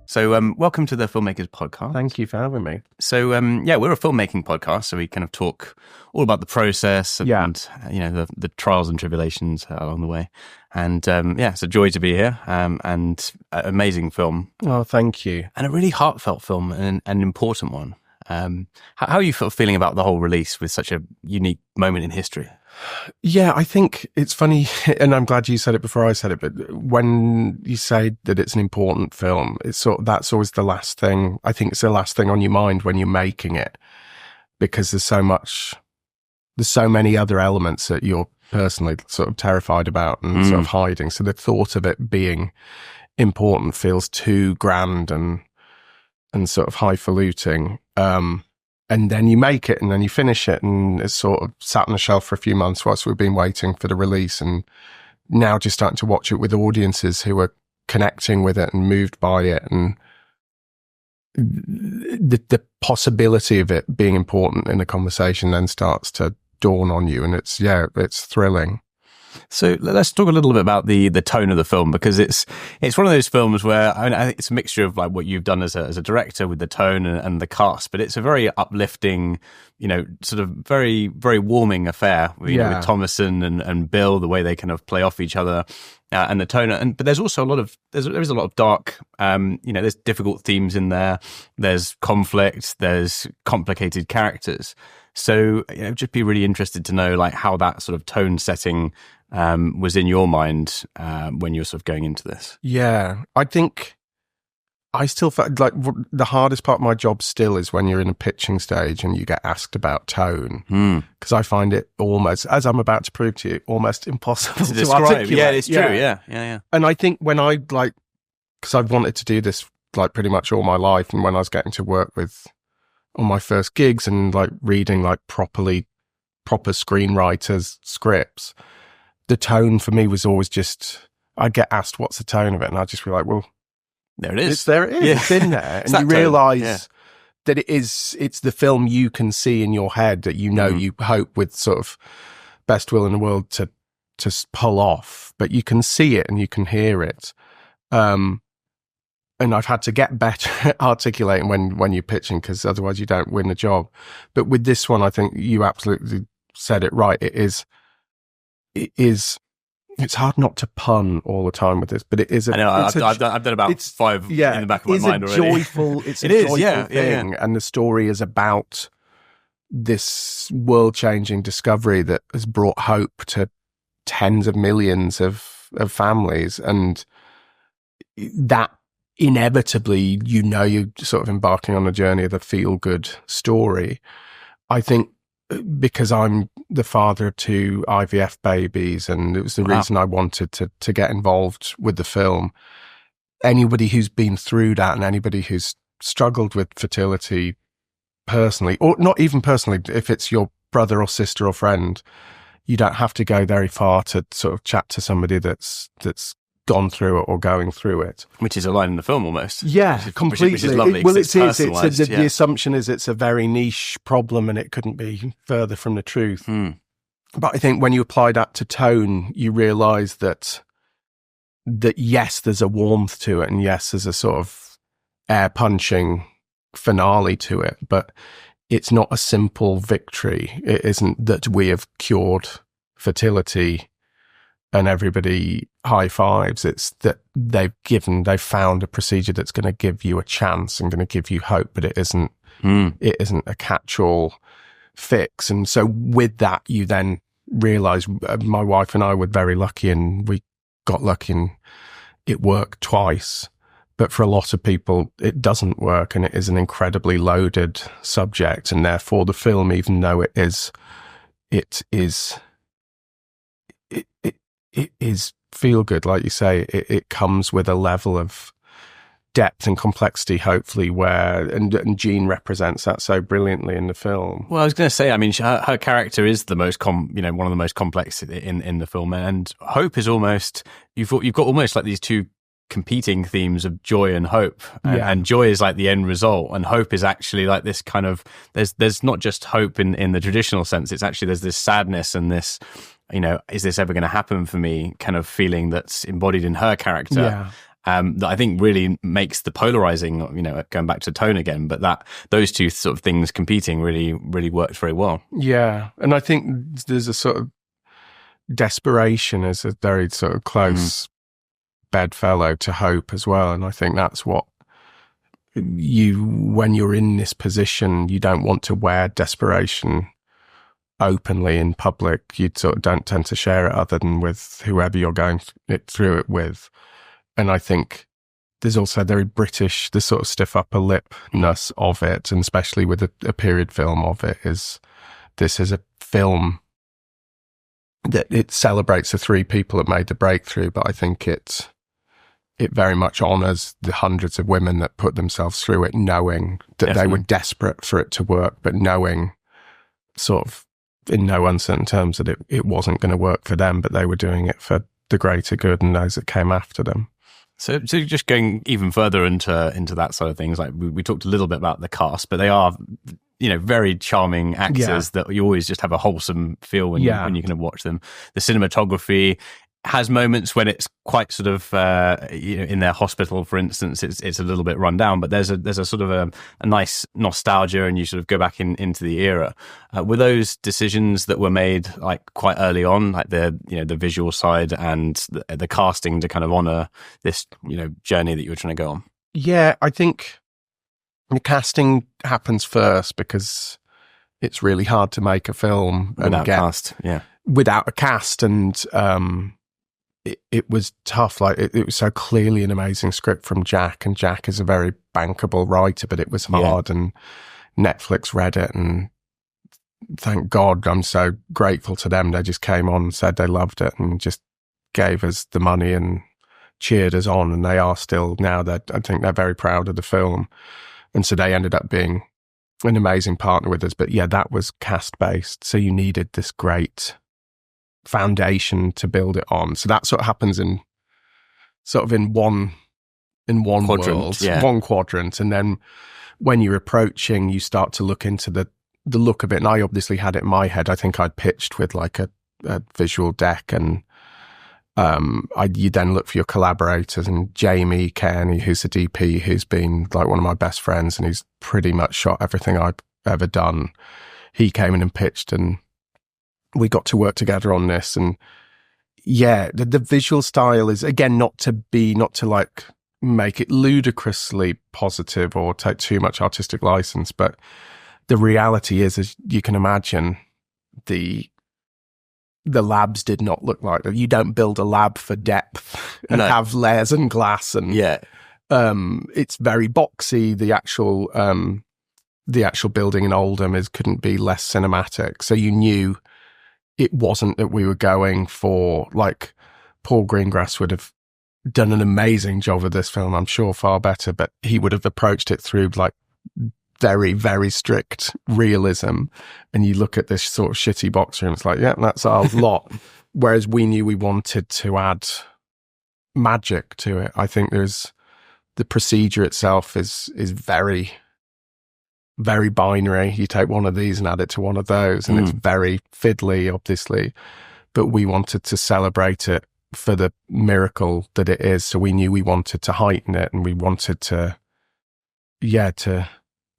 So welcome to the Filmmakers podcast. Thank you for having me. So we're a filmmaking podcast, so we kind of talk all about the process and the trials and tribulations along the way. And it's a joy to be here, and an amazing film. Oh, thank you. And a really heartfelt film and an important one. How are you feeling about the whole release with such a unique moment in history? Yeah, I think it's funny, and I'm glad you said it before I said it, but when you say that it's an important film, that's always the last thing. I think it's the last thing on your mind when you're making it, because there's so many other elements that you're personally sort of terrified about and sort of hiding. So the thought of it being important feels too grand and sort of highfalutin. And then you make it and then you finish it, and it's sort of sat on the shelf for a few months whilst we've been waiting for the release, and now just starting to watch it with audiences who are connecting with it and moved by it, and the possibility of it being important in a conversation then starts to dawn on you, and it's thrilling. So let's talk a little bit about the tone of the film, because it's one of those films where I think it's a mixture of like what you've done as a director with the tone and the cast, but it's a very uplifting, sort of very, very warming affair with Thomasin and Bill, the way they kind of play off each other and the tone. But there's also there is a lot of dark, there's difficult themes in there. There's conflict. There's complicated characters. So, just be really interested to know like how that sort of tone setting was in your mind when you're sort of going into this. Yeah, I think I still felt like the hardest part of my job still is when you're in a pitching stage and you get asked about tone, because I find it almost, as I'm about to prove to you, almost impossible to articulate. Yeah, it's true. Yeah. And I think when I because I've wanted to do this like pretty much all my life, and when I was getting to work with on my first gigs and like reading like proper screenwriters' scripts, the tone for me was always just, I'd get asked what's the tone of it, and I'd just be like, well, there it is. It's in there. And you realise that it's the film you can see in your head that you hope with sort of best will in the world to pull off, but you can see it and you can hear it. And I've had to get better at articulating when you're pitching, because otherwise you don't win the job. But with this one, I think you absolutely said it right. It's hard not to pun all the time with this, but it is. I know. I've done about 5 in the back of my mind already. It's a joyful thing, and the story is about this world-changing discovery that has brought hope to tens of millions of families, and that inevitably, you're sort of embarking on a journey of a feel-good story. I think because I'm the father of 2 IVF babies, and it was the reason I wanted to get involved with the film. Anybody who's been through that, and anybody who's struggled with fertility personally, or not even personally, if it's your brother or sister or friend, you don't have to go very far to sort of chat to somebody that's gone through it or going through it, which is a line in the film almost. Completely. Which is lovely. The assumption is it's a very niche problem, and it couldn't be further from the truth. But I think when you apply that to tone, you realise that yes, there's a warmth to it, and yes, there's a sort of air punching finale to it, but it's not a simple victory. It isn't that we have cured fertility and everybody high fives. It's that they've found a procedure that's going to give you a chance and going to give you hope, but it isn't a catch-all fix. And so with that, you then realise, my wife and I were very lucky, and we got lucky and it worked twice. But for a lot of people, it doesn't work, and it is an incredibly loaded subject. And therefore the film, even though it is feel good, like you say, it comes with a level of depth and complexity, hopefully, and Jean represents that so brilliantly in the film. Well, I was going to say, I mean, her character is the most one of the most complex in the film, and Hope is almost, you've got almost like these two competing themes of joy and hope, and joy is like the end result, and hope is actually like this kind of, there's not just hope in the traditional sense, it's actually, there's this sadness and this, is this ever going to happen for me kind of feeling that's embodied in her character. that I think really makes the polarizing, going back to tone again, but that those two sort of things competing really worked very well. Yeah. And I think there's a sort of desperation as a very sort of close bedfellow to hope as well. And I think that's what when you're in this position, you don't want to wear desperation openly in public. You sort of don't tend to share it other than with whoever you're going through it with. And I think there's also very British, the sort of stiff upper lipness of it, and especially with a period film of it, is this is a film that it celebrates the three people that made the breakthrough, but I think it very much honours the hundreds of women that put themselves through it, knowing that Definitely. They were desperate for it to work, but knowing sort of in no uncertain terms that it wasn't going to work for them, but they were doing it for the greater good and those that came after them. So just going even further into that side of things, like we talked a little bit about the cast, but they are, very charming actors that you always just have a wholesome feel when you kind of watch them. The cinematography has moments when it's quite sort of, in their hospital, for instance, it's a little bit run down, but there's a sort of a nice nostalgia, and you sort of go back into the era. Were those decisions that were made like quite early on, like the visual side and the casting to kind of honor this, journey that you were trying to go on? Yeah, I think the casting happens first because it's really hard to make a film without cast. Yeah, without a cast, and it was tough. Like it was so clearly an amazing script from Jack, and Jack is a very bankable writer, but it was hard, and Netflix read it, and thank God, I'm so grateful to them. They just came on and said they loved it and just gave us the money and cheered us on, and they are still now. That I think they're very proud of the film, and so they ended up being an amazing partner with us. But yeah, that was cast based, so you needed this great foundation to build it on. So that sort of happens in one quadrant, world, one quadrant, and then when you're approaching, you start to look into the look of it. And I obviously had it in my head. I think I'd pitched with like a visual deck, and you then look for your collaborators, and Jamie Kearney, who's the DP, who's been like one of my best friends, and he's pretty much shot everything I've ever done. He came in and pitched, and we got to work together on this. And yeah, the visual style is, again, not to like make it ludicrously positive or take too much artistic license, but the reality is, as you can imagine, the labs did not look like that. You don't build a lab for depth and have layers and glass, and it's very boxy. The actual building in Oldham couldn't be less cinematic. So you knew it wasn't that we were going for, like, Paul Greengrass would have done an amazing job with this film, I'm sure, far better, but he would have approached it through like very, very strict realism. And you look at this sort of shitty box room, it's like, yeah, that's our lot. Whereas we knew we wanted to add magic to it. I think the procedure itself is very, very binary. You take one of these and add it to one of those, and it's very fiddly, obviously. But we wanted to celebrate it for the miracle that it is. So we knew we wanted to heighten it, and we wanted to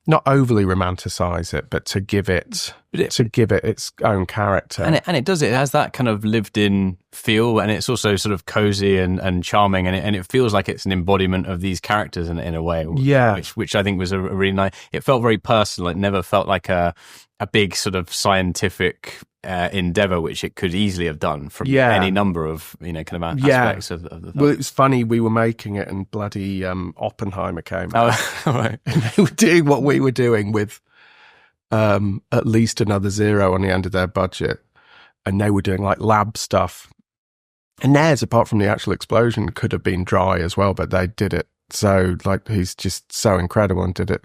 not overly romanticize it, but to give it its own character. And it does. It has that kind of lived-in feel, and it's also sort of cozy and charming, and it feels like it's an embodiment of these characters in a way. Yeah, which I think was a really nice. It felt very personal. It never felt like a big sort of scientific endeavor, which it could easily have done from any number of kind of aspects of the film. Well, it was funny, we were making it and bloody Oppenheimer came out. Oh, right. And they were doing what we were doing with at least another zero on the end of their budget, and they were doing like lab stuff, and theirs, apart from the actual explosion, could have been dry as well, but they did it so, like, he's just so incredible and did it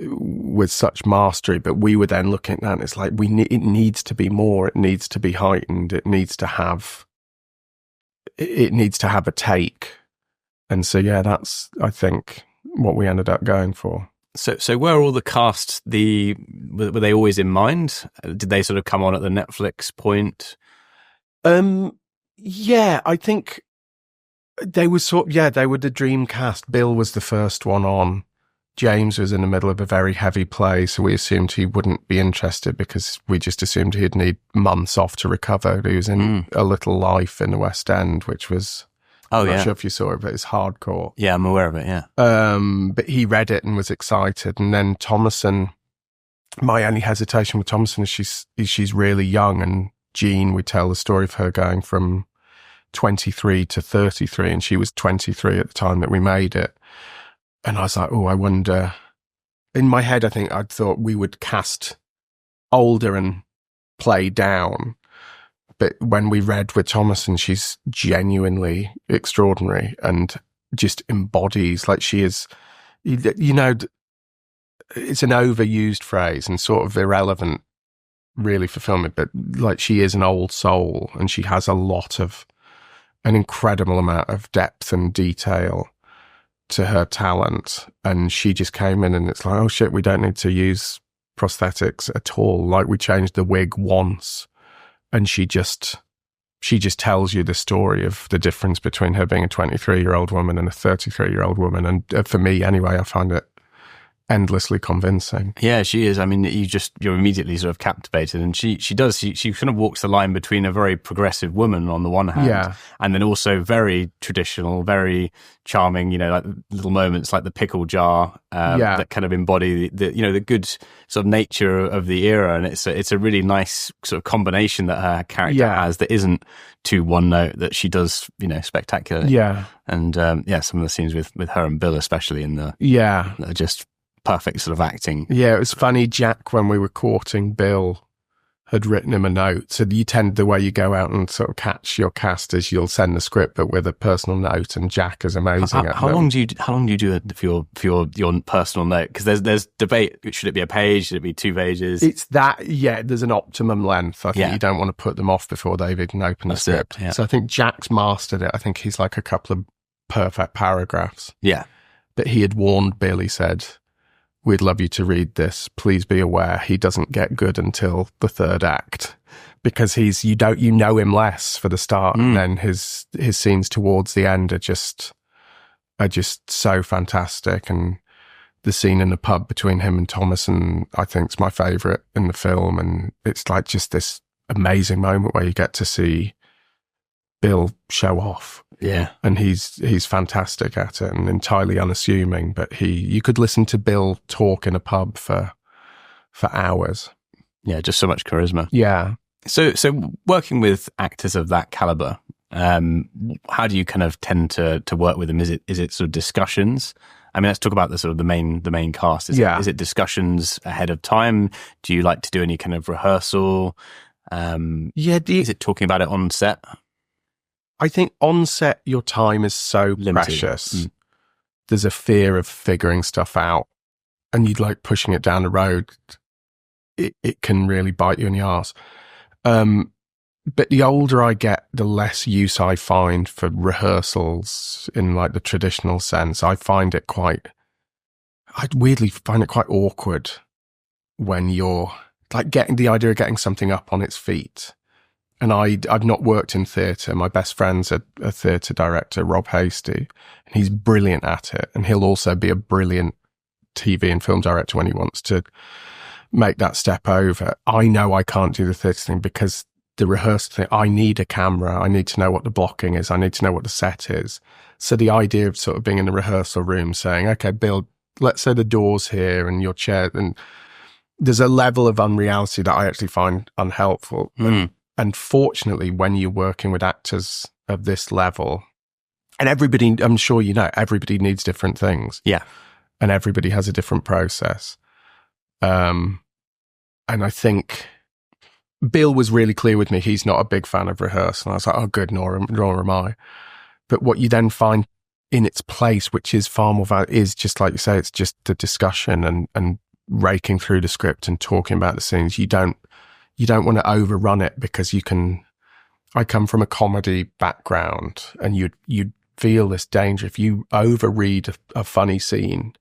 with such mastery. But we were then looking at that, and it's like, it needs to be more, it needs to be heightened, it needs to have a take. And so that's, I think, what we ended up going for. So were all the cast, were they always in mind? Did they sort of come on at the Netflix point? Yeah, I think They were they were the dream cast. Bill was the first one on. James was in the middle of a very heavy play, so we assumed he wouldn't be interested because we just assumed he'd need months off to recover. He was in A Little Life in the West End, which was, I'm not sure if you saw it, but it's hardcore. Yeah, I'm aware of it, yeah. But he read it and was excited. And then Thomasin, my only hesitation with Thomasin is she's really young, and Jean, we tell the story of her going from 23 to 33, and she was 23 at the time that we made it. And I was like, I wonder, in my head, I think I'd thought we would cast older and play down. But when we read with Thomasin, she's genuinely extraordinary and just embodies, like she is, you know, it's an overused phrase and sort of irrelevant really for filming, but like she is an old soul, and she has an incredible amount of depth and detail to her talent. And she just came in and it's like, oh shit, we don't need to use prosthetics at all. Like, we changed the wig once, and she just tells you the story of the difference between her being a 23-year-old woman and a 33-year-old woman. And for me anyway, I find it endlessly convincing. Yeah, she is. I mean, you're immediately sort of captivated, and she kind of walks the line between a very progressive woman on the one hand, and then also very traditional, very charming, you know, like little moments like the pickle jar that kind of embody the good sort of nature of the era. And it's a really nice sort of combination that her character has that isn't too one note, that she does, you know, spectacularly. Yeah. And some of the scenes with her and Bill especially are just perfect sort of acting. Yeah, it was funny. Jack, when we were courting Bill, had written him a note. So the way you go out and sort of catch your cast is you'll send the script, but with a personal note. And Jack is amazing. How long do you do it for your personal note? Because there's debate. Should it be a page? Should it be 2 pages? It's that. Yeah, there's an optimum length. I think you don't want to put them off before they've even opened the script. So I think Jack's mastered it. I think he's like a couple of perfect paragraphs. Yeah, but he had warned Bill. He said, "We'd love you to read this. Please be aware he doesn't get good until the 3rd act, because you know him less for the start, and then his scenes towards the end are just so fantastic." And the scene in the pub between him and Thomasin, I think, is my favourite in the film, and it's like just this amazing moment where you get to see Bill show off. Yeah. And he's fantastic at it and entirely unassuming, but you could listen to Bill talk in a pub for hours. Yeah, just so much charisma. Yeah. So working with actors of that caliber, how do you kind of tend to work with them? Is it sort of discussions? I mean, let's talk about the sort of the main cast. Is it discussions ahead of time? Do you like to do any kind of rehearsal? Is it talking about it on set? I think on set, your time is so limited. Precious. There's a fear of figuring stuff out, and you'd like pushing it down the road. It can really bite you in the arse. But the older I get, the less use I find for rehearsals in like the traditional sense. I weirdly find it quite awkward when you're like getting the idea of getting something up on its feet. And I've not worked in theatre. My best friend's a theatre director, Rob Hasty, and he's brilliant at it. And he'll also be a brilliant TV and film director when he wants to make that step over. I know I can't do the theatre thing because the rehearsal thing, I need a camera. I need to know what the blocking is. I need to know what the set is. So the idea of sort of being in the rehearsal room saying, okay, Bill, let's say the door's here and your chair, and there's a level of unreality that I actually find unhelpful. And fortunately, when you're working with actors of this level, and everybody, I'm sure you know, everybody needs different things. Yeah. And everybody has a different process. And I think Bill was really clear with me. He's not a big fan of rehearsal. And I was like, oh, good, nor am I. But what you then find in its place, which is far more valuable, is just like you say, it's just the discussion and raking through the script and talking about the scenes. You don't want to overrun it because I come from a comedy background, and you'd feel this danger. If you overread a funny scene,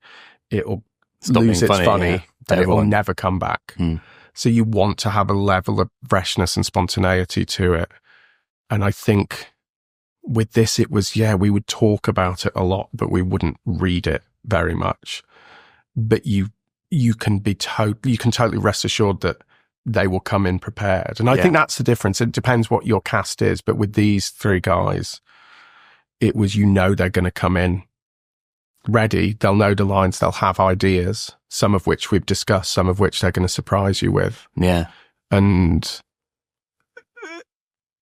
it'll lose its funny and it will never come back. So you want to have a level of freshness and spontaneity to it. And I think with this, it was, we would talk about it a lot, but we wouldn't read it very much. But you can totally rest assured that they will come in prepared. And I think that's the difference. It depends what your cast is. But with these three guys, it was, they're going to come in ready. They'll know the lines. They'll have ideas, some of which we've discussed, some of which they're going to surprise you with. Yeah. And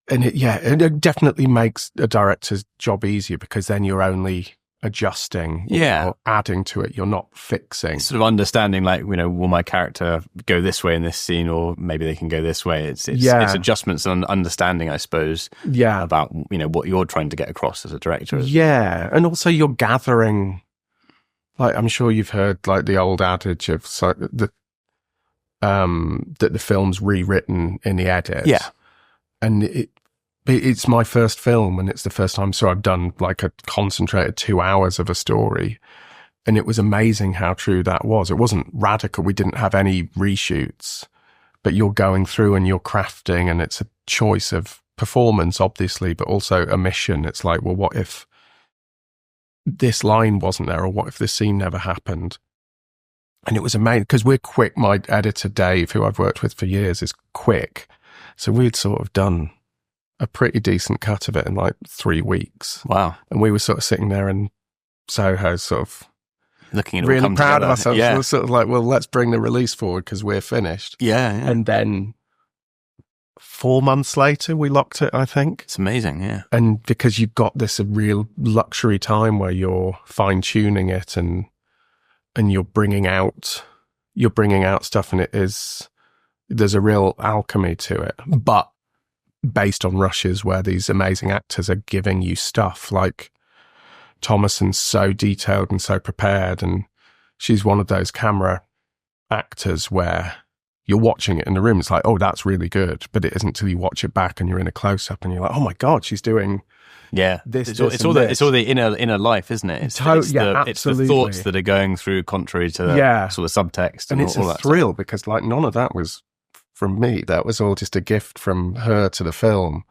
it definitely makes a director's job easier, because then you're only adjusting or adding to it. You're not fixing. Sort of understanding, like, will my character go this way in this scene, or maybe they can go this way. It's adjustments and understanding, I suppose, about, what you're trying to get across as a director. Yeah. And also you're gathering, like, I'm sure you've heard, like, the old adage of that the film's rewritten in the edit. Yeah. And it's my first film, and it's the first time. So I've done like a concentrated 2 hours of a story, and it was amazing how true that was. It wasn't radical. We didn't have any reshoots, but you're going through and you're crafting, and it's a choice of performance, obviously, but also a mission. It's like, well, what if this line wasn't there, or what if this scene never happened? And it was amazing, because we're quick. My editor, Dave, who I've worked with for years, is quick. So we'd sort of done a pretty decent cut of it in like 3 weeks. Wow. And we were sort of sitting there in Soho, sort of looking at it really all proud together. of ourselves. Yeah. We were sort of like, well, let's bring the release forward because we're finished. Yeah. And then 4 months later, we locked it, I think. It's amazing, yeah. And because you've got this real luxury time where you're fine tuning it and you're bringing out stuff, and there's a real alchemy to it, but based on rushes where these amazing actors are giving you stuff. Like Thomasin's so detailed and so prepared, and she's one of those camera actors where you're watching it in the room, it's like, oh, that's really good, but it isn't till you watch it back and you're in a close-up and you're like, oh my God, she's doing this. It's all the inner life, isn't it? It's the thoughts that are going through contrary to the sort of subtext, and it's all a that thrill stuff. Because like none of that was from me. That was all just a gift from her to the film.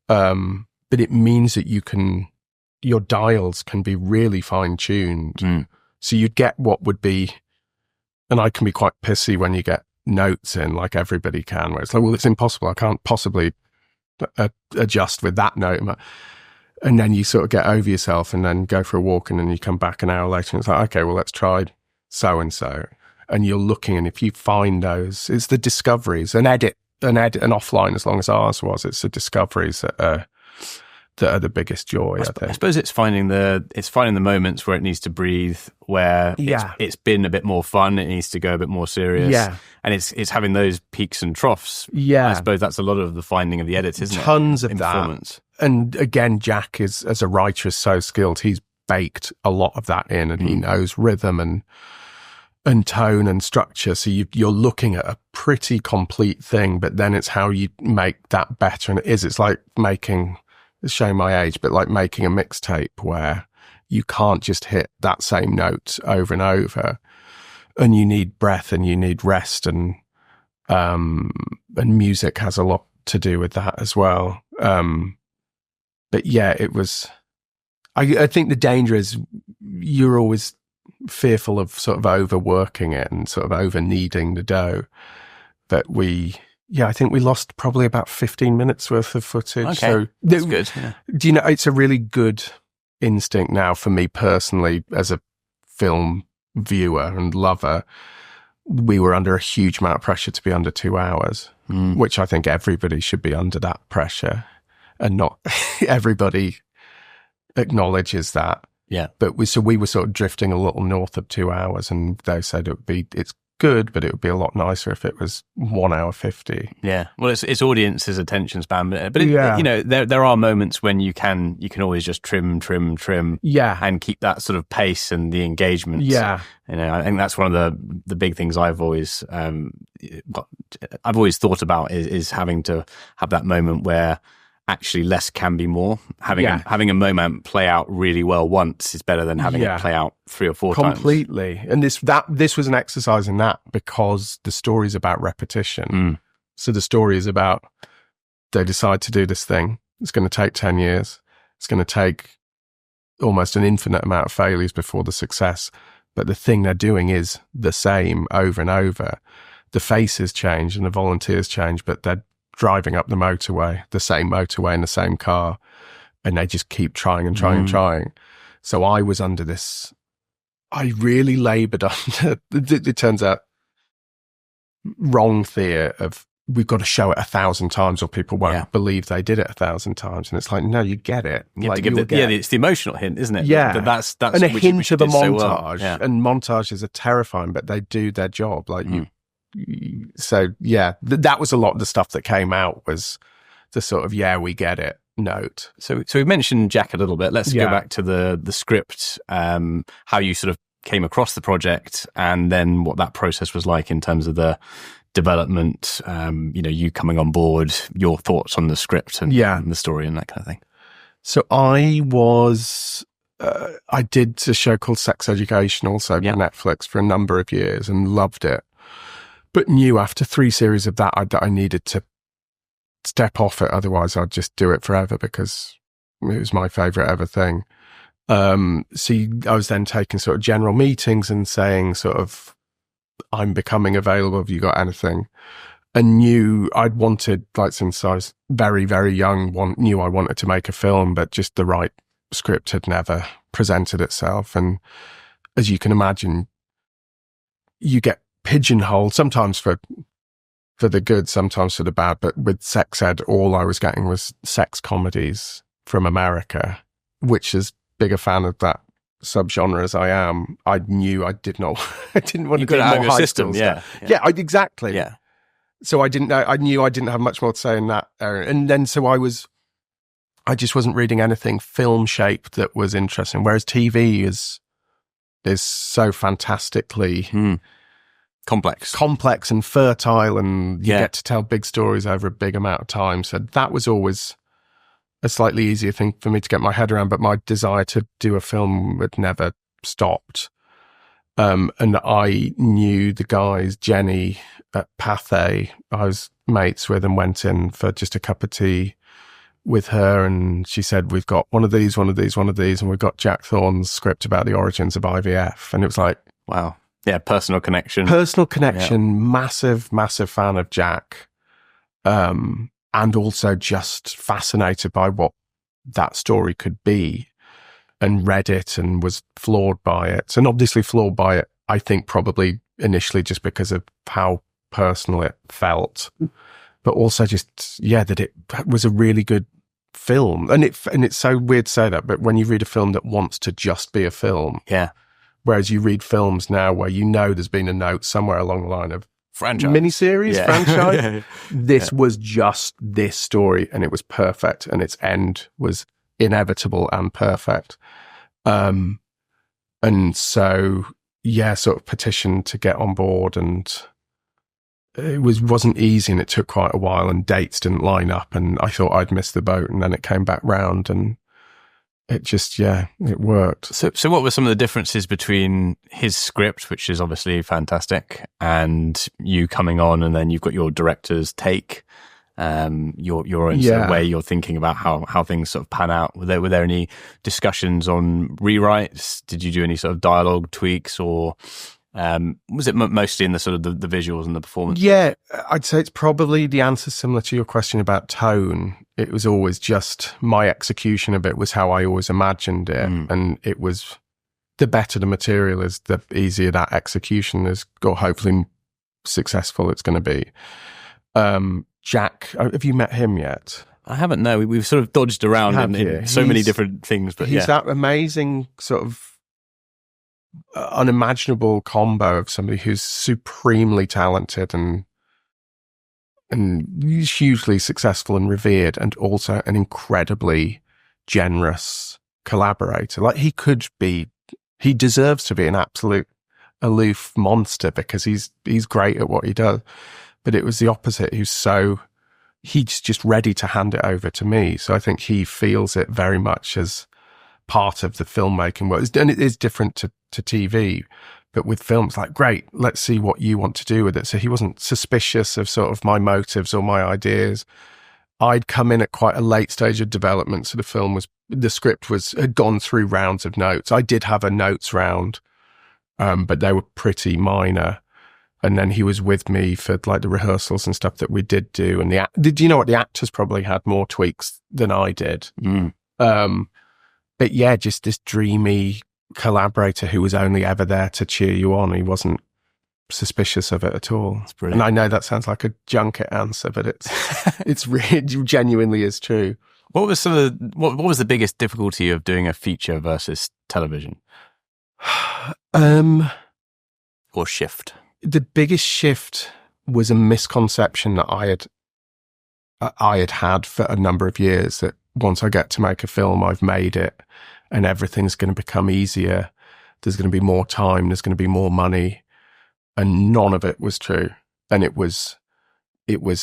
But it means that your dials can be really fine-tuned. So you'd get what would be, and I can be quite pissy when you get notes in, like everybody can, where it's like, well, it's impossible. I can't possibly adjust with that note. And then you sort of get over yourself and then go for a walk, and then you come back an hour later and it's like, okay, well, let's try so-and-so. And you're looking, and if you find those, it's the discoveries. An edit, and offline, as long as ours was, it's the discoveries that are the biggest joy. I think. I suppose it's finding the moments where it needs to breathe, where it's been a bit more fun, it needs to go a bit more serious, and it's having those peaks and troughs. I suppose that's a lot of the finding of the edit, isn't it? Tons of that. And again, Jack is, as a writer, is so skilled. He's baked a lot of that in, and he knows rhythm and tone and structure. So you're looking at a pretty complete thing, but then it's how you make that better. And it's like it's showing my age, but like making a mixtape where you can't just hit that same note over and over, and you need breath and you need rest, and music has a lot to do with that as well. But yeah, it was, I think the danger is you're always fearful of sort of overworking it and sort of over kneading the dough. But I think we lost probably about 15 minutes worth of footage. Okay, so that's good. Yeah. Do you know, it's a really good instinct now for me personally as a film viewer and lover. We were under a huge amount of pressure to be under 2 hours, which I think everybody should be under that pressure, and not everybody acknowledges that. Yeah. But we were sort of drifting a little north of 2 hours, and they said it's good, but it would be a lot nicer if it was 1 hour 50. Yeah. Well, it's audience's attention span, but you know, there are moments when you can always just trim. Yeah. And keep that sort of pace and the engagement. Yeah. You know, I think that's one of the big things I've always thought about is having to have that moment where actually less can be more. Having a moment play out really well once is better than having it play out 3 or 4 times. Completely. And this was an exercise in that, because the story's about repetition. So the story is about, they decide to do this thing. It's going to take 10 years. It's going to take almost an infinite amount of failures before the success. But the thing they're doing is the same over and over. The faces change and the volunteers change, but they're driving up the motorway, the same motorway in the same car, and they just keep trying and trying and trying. So I was under this, I really laboured under, it turns out, wrong fear of we've got to show it 1,000 times or people won't believe they did it 1,000 times. And it's like, no, you get it. You have to give it's the emotional hint, isn't it? Yeah. That's and a hint of a montage. So well. And montages are terrifying, but they do their job. Like so yeah, that was a lot of the stuff that came out was the sort of, we get it note. So we mentioned Jack a little bit. Let's go back to the script, how you sort of came across the project and then what that process was like in terms of the development, you coming on board, your thoughts on the script and the story and that kind of thing. So I did a show called Sex Education also on Netflix for a number of years and loved it, but knew after 3 series of that I needed to step off it. Otherwise I'd just do it forever because it was my favourite ever thing. So I was then taking sort of general meetings and saying sort of, I'm becoming available. Have you got anything? And knew I'd wanted, like since I was very, very young, knew I wanted to make a film, but just the right script had never presented itself. And as you can imagine, you get pigeonholed sometimes for the good, sometimes for the bad. But with sex ed, all I was getting was sex comedies from America, which is big a fan of that subgenre as I am. I knew I didn't want to do more high school stuff. Exactly. Yeah. So I knew I didn't have much more to say in that area. And then so I just wasn't reading anything film shaped that was interesting. Whereas TV is so fantastically complex and fertile, and you get to tell big stories over a big amount of time. So that was always a slightly easier thing for me to get my head around, but my desire to do a film had never stopped. And I knew the guys, Jenny at Pathé, I was mates with and went in for just a cup of tea with her. And she said, we've got one of these, and we've got Jack Thorne's script about the origins of IVF. And it was like, wow. Yeah. Personal connection. Massive, massive fan of Jack. And also just fascinated by what that story could be, and read it and was floored by it. And obviously floored by it, I think probably initially just because of how personal it felt, but also just, that it was a really good film. And it's so weird to say that, but when you read a film that wants to just be a film, whereas you read films now where there's been a note somewhere along the line of, franchise. Miniseries, franchise. This was just this story, and it was perfect, and its end was inevitable and perfect. And so, sort of petitioned to get on board, and it wasn't easy, and it took quite a while, and dates didn't line up, and I thought I'd missed the boat, and then it came back round, and it just, it worked. So what were some of the differences between his script, which is obviously fantastic, and you coming on, and then you've got your director's take, your own sort of way you're thinking about how things sort of pan out? Were there any discussions on rewrites? Did you do any sort of dialogue tweaks, or was it mostly in the sort of the visuals and the performance? Yeah, I'd say it's probably the answer similar to your question about tone. It was always just my execution of it was how I always imagined it. And it was, the better the material is, the easier that execution is, or hopefully successful it's going to be. Jack, have you met him yet? I haven't, no. We've sort of dodged around in so many different things. But he's that amazing sort of unimaginable combo of somebody who's supremely talented and hugely successful and revered, and also an incredibly generous collaborator. Like he deserves to be an absolute aloof monster because he's great at what he does. But it was the opposite. He's just ready to hand it over to me. So I think he feels it very much as part of the filmmaking world. And it is different to TV, but with films, like, great, let's see what you want to do with it. So he wasn't suspicious of sort of my motives or my ideas. I'd come in at quite a late stage of development, so the script had gone through rounds of notes. I did have a notes round, but they were pretty minor. And then he was with me for like the rehearsals and stuff that we did do. And did you know what? The actors probably had more tweaks than I did. But yeah, just this dreamy collaborator who was only ever there to cheer you on. He wasn't suspicious of it at all. That's brilliant. And I know that sounds like a junket answer, but it's really genuinely is true. What was what was the biggest difficulty of doing a feature versus television? Or shift? The biggest shift was a misconception that I had for a number of years, that once I get to make a film, I've made it and everything's going to become easier. There's going to be more time. There's going to be more money. And none of it was true. And it's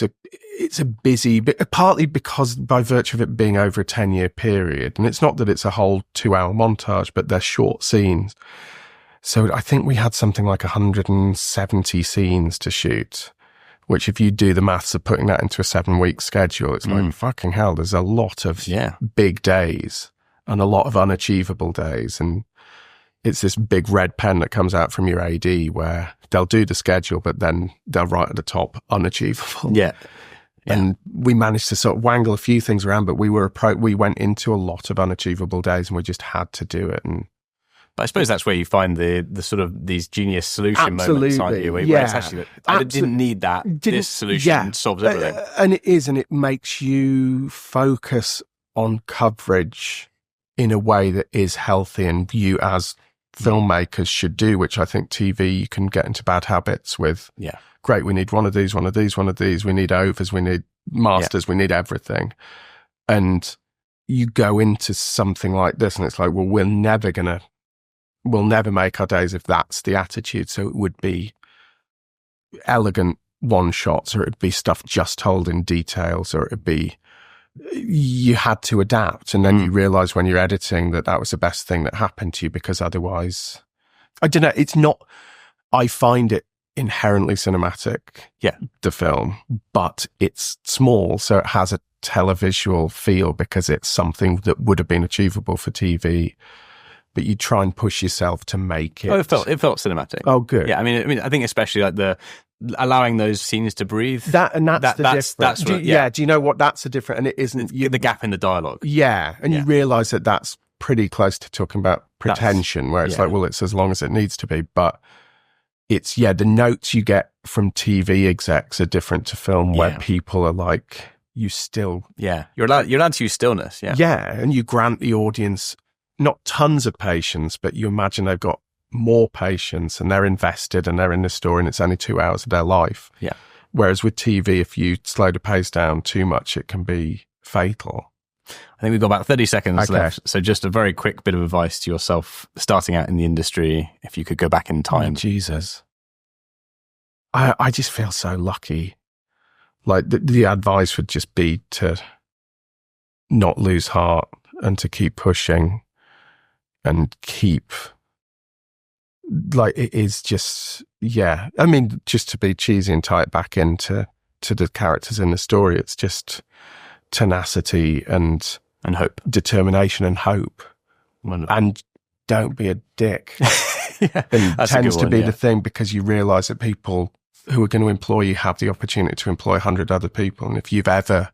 a busy, partly because by virtue of it being over a 10-year period, and it's not that it's a whole 2-hour montage, but they're short scenes. So I think we had something like 170 scenes to shoot, which if you do the maths of putting that into a 7-week schedule, it's like, fucking hell, there's a lot of big days and a lot of unachievable days. And it's this big red pen that comes out from your AD where they'll do the schedule, but then they'll write at the top, unachievable. Yeah. And we managed to sort of wangle a few things around, but we went into a lot of unachievable days and we just had to do it. And but I suppose that's where you find the sort of these genius solution moments, aren't you? Where it's actually, I didn't need that. This solution solves everything. And it is, and it makes you focus on coverage in a way that is healthy and you as filmmakers should do, which I think TV, you can get into bad habits with. Yeah. Great, we need one of these. We need overs, we need masters, we need everything. And you go into something like this and it's like, well, we'll never make our days if that's the attitude. So it would be elegant one shots, or it'd be stuff just told in details, or it'd be, you had to adapt. And then you realize when you're editing that was the best thing that happened to you, because otherwise, I don't know, it's not, I find it inherently cinematic, the film, but it's small. So it has a televisual feel because it's something that would have been achievable for TV. But you try and push yourself to make it. Oh, it felt cinematic. Oh, good. Yeah, I mean, I think especially like the allowing those scenes to breathe. That's the difference. That's do you know what? That's the difference, and it isn't the gap in the dialogue. Yeah, and you realise that that's pretty close to talking about pretension, where it's like, well, it's as long as it needs to be, but it's the notes you get from TV execs are different to film, where people are like, you still, you're allowed to use stillness, and you grant the audience not tons of patience, but you imagine they've got more patience and they're invested and they're in the story and it's only 2 hours of their life. Yeah. Whereas with TV, if you slow the pace down too much, it can be fatal. I think we've got about 30 seconds left. So just a very quick bit of advice to yourself starting out in the industry, if you could go back in time. Oh, Jesus. I just feel so lucky. Like the advice would just be to not lose heart and to keep pushing. And keep, like, it is just, I mean, just to be cheesy and tie it back into the characters in the story, it's just tenacity and hope, determination and hope. Wonderful. And don't be a dick. And tends to be the thing, because you realise that people who are going to employ you have the opportunity to employ 100 other people. And if you've ever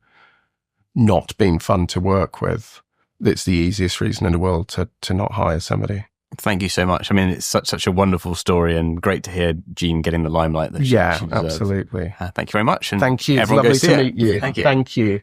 not been fun to work with, it's the easiest reason in the world to not hire somebody. Thank you so much. I mean, it's such a wonderful story, and great to hear Jean getting the limelight that she deserves. Absolutely. Thank you very much. And thank you. It's lovely to meet you. Thank you. Thank you.